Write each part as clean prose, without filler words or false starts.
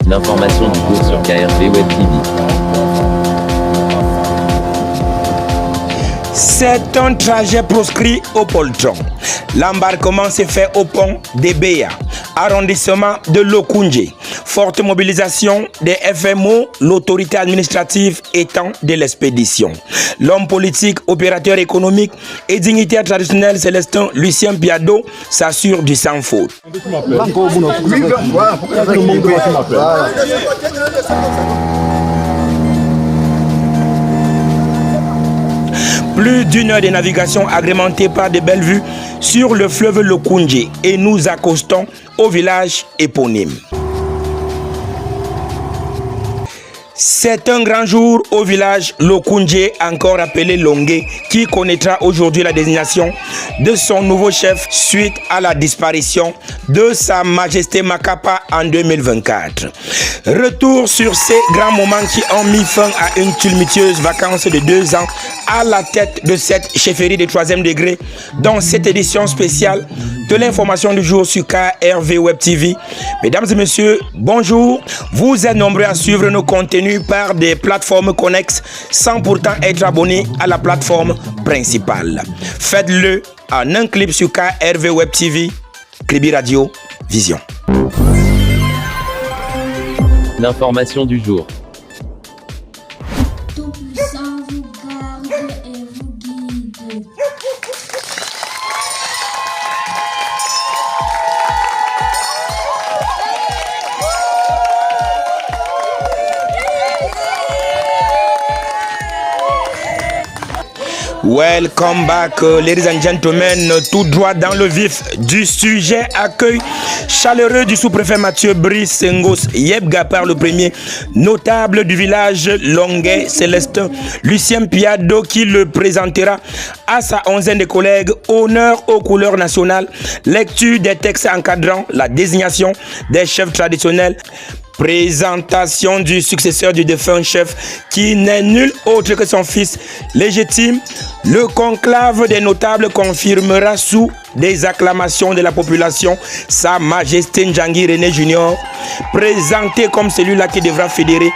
L'information du jour sur KRV Web TV. C'est un trajet proscrit au Poltron. L'embarquement s'est fait au pont d'Ebeya, arrondissement de Lokoundje. Forte mobilisation des FMO, l'autorité administrative étant de l'expédition. L'homme politique, opérateur économique et dignitaire traditionnel Célestin Lucien Piado s'assure du sans faute. Plus d'une heure de navigation agrémentée par de belles vues sur le fleuve Lokoundje et nous accostons au village éponyme. C'est un grand jour au village Lokoundje, encore appelé Longué, qui connaîtra aujourd'hui la désignation de son nouveau chef suite à la disparition de Sa Majesté Makapa en 2024. Retour sur ces grands moments qui ont mis fin à une tumultueuse vacance de 2 ans à la tête de cette chefferie de 3e degré dans cette édition spéciale de l'information du jour sur KRV Web TV. Mesdames et messieurs, bonjour. Vous êtes nombreux à suivre nos contenus par des plateformes connexes sans pourtant être abonnés à la plateforme principale. Faites-le en un clip sur KRV Web TV, Kribi Radio, Vision. L'information du jour. Tout-Puissant vous garde et vous guide. Welcome back, ladies and gentlemen. Tout droit dans le vif du sujet, accueil chaleureux du sous-préfet Mathieu Brice Ngos Yebga par le premier notable du village Longué, Célestin Lucien Piado, qui le présentera à sa 11aine de collègues. Honneur aux couleurs nationales, lecture des textes encadrant la désignation des chefs traditionnels. Présentation du successeur du défunt chef qui n'est nul autre que son fils légitime. Le conclave des notables confirmera sous des acclamations de la population Sa Majesté Ndjangi René Junior, présenté comme celui-là qui devra fédérer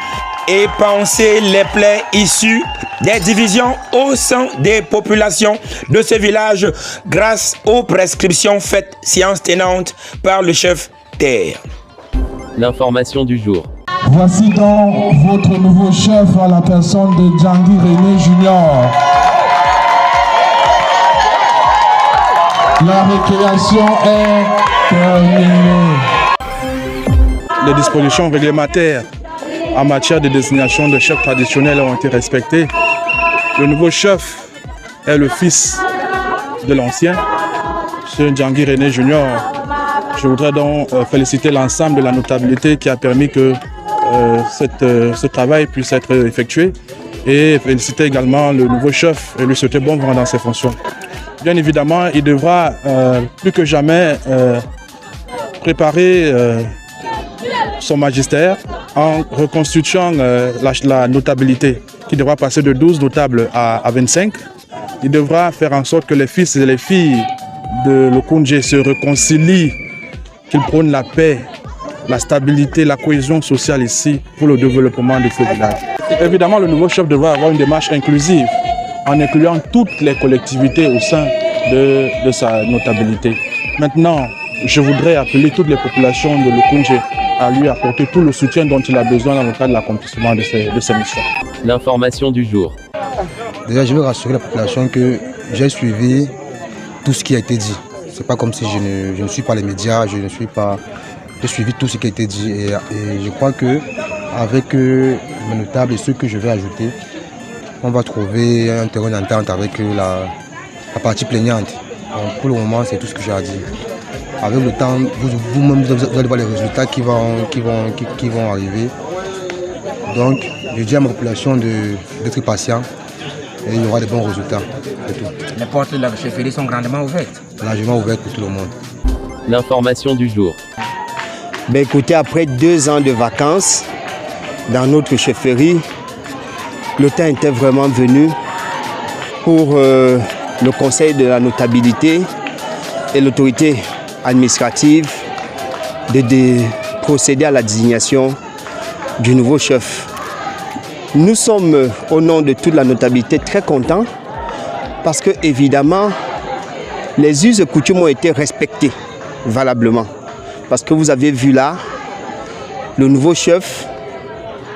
et panser les plaies issues des divisions au sein des populations de ce village grâce aux prescriptions faites séance tenante par le chef terre. L'information du jour. Voici donc votre nouveau chef à la personne de Ndjangi René Junior. La récréation est terminée. Les dispositions réglementaires en matière de désignation de chefs traditionnels ont été respectées. Le nouveau chef est le fils de l'ancien, M. Ndjangi René Junior. Je voudrais donc féliciter l'ensemble de la notabilité qui a permis que ce travail puisse être effectué et féliciter également le nouveau chef et lui souhaiter bon vent dans ses fonctions. Bien évidemment, il devra plus que jamais préparer son magistère en reconstituant la notabilité qui devra passer de 12 notables à 25. Il devra faire en sorte que les fils et les filles de Lokoundje se réconcilient, qu'il prône la paix, la stabilité, la cohésion sociale ici pour le développement de ce village. Évidemment, le nouveau chef devra avoir une démarche inclusive en incluant toutes les collectivités au sein de sa notabilité. Maintenant, je voudrais appeler toutes les populations de Lokoundje à lui apporter tout le soutien dont il a besoin dans le cadre de l'accomplissement de ses missions. L'information du jour. Déjà, je veux rassurer la population que j'ai suivi tout ce qui a été dit. C'est pas comme si je ne suis pas les médias, j'ai suivi tout ce qui a été dit et je crois que avec mes notables et ceux que je vais ajouter, on va trouver un terrain d'entente avec la partie plaignante. Donc pour le moment, c'est tout ce que j'ai à dire. Avec le temps, vous-même vous allez voir les résultats qui vont arriver. Donc je dis à ma population d'être patient et il y aura de bons résultats. Les portes de la chefferie sont grandement ouvertes. Largement ouvertes pour tout le monde. L'information du jour. Ben écoutez, après 2 ans de vacances dans notre chefferie, le temps était vraiment venu pour le conseil de la notabilité et l'autorité administrative de procéder à la désignation du nouveau chef. Nous sommes, au nom de toute la notabilité, très contents parce que, évidemment, les us et coutumes ont été respectés valablement. Parce que vous avez vu là, le nouveau chef,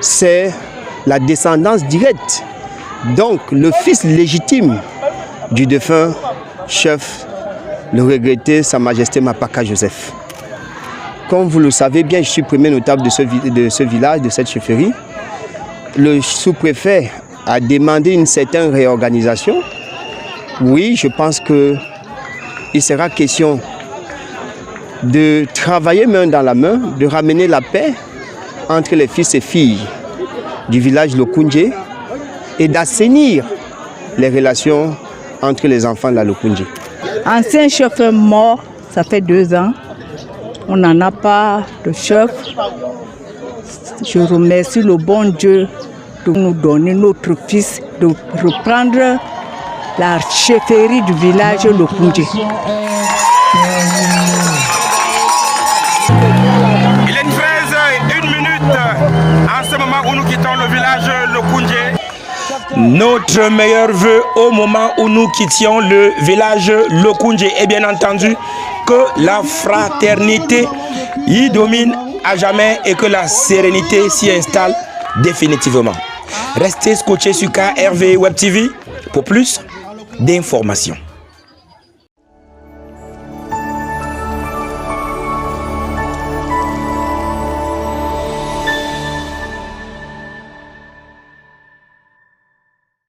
c'est la descendance directe. Donc, le fils légitime du défunt chef, le regretté Sa Majesté Mapaka Joseph. Comme vous le savez bien, je suis premier notable de ce village, de cette chefferie. Le sous-préfet a demandé une certaine réorganisation. Oui, je pense qu'il sera question de travailler main dans la main, de ramener la paix entre les fils et filles du village Lokundje et d'assainir les relations entre les enfants de la Lokundje. Ancien chef est mort, ça fait 2 ans. On n'en a pas de chef. Je remercie le bon Dieu de nous donner notre fils, de reprendre la chefferie du village Lokundje. Il est 13h01 en ce moment où nous quittons le village Lokundje. Notre meilleur vœu au moment où nous quittions le village Lokundje et bien entendu que la fraternité y domine à jamais et que la sérénité s'y installe définitivement. Restez scotchés sur KRV Web TV pour plus d'informations.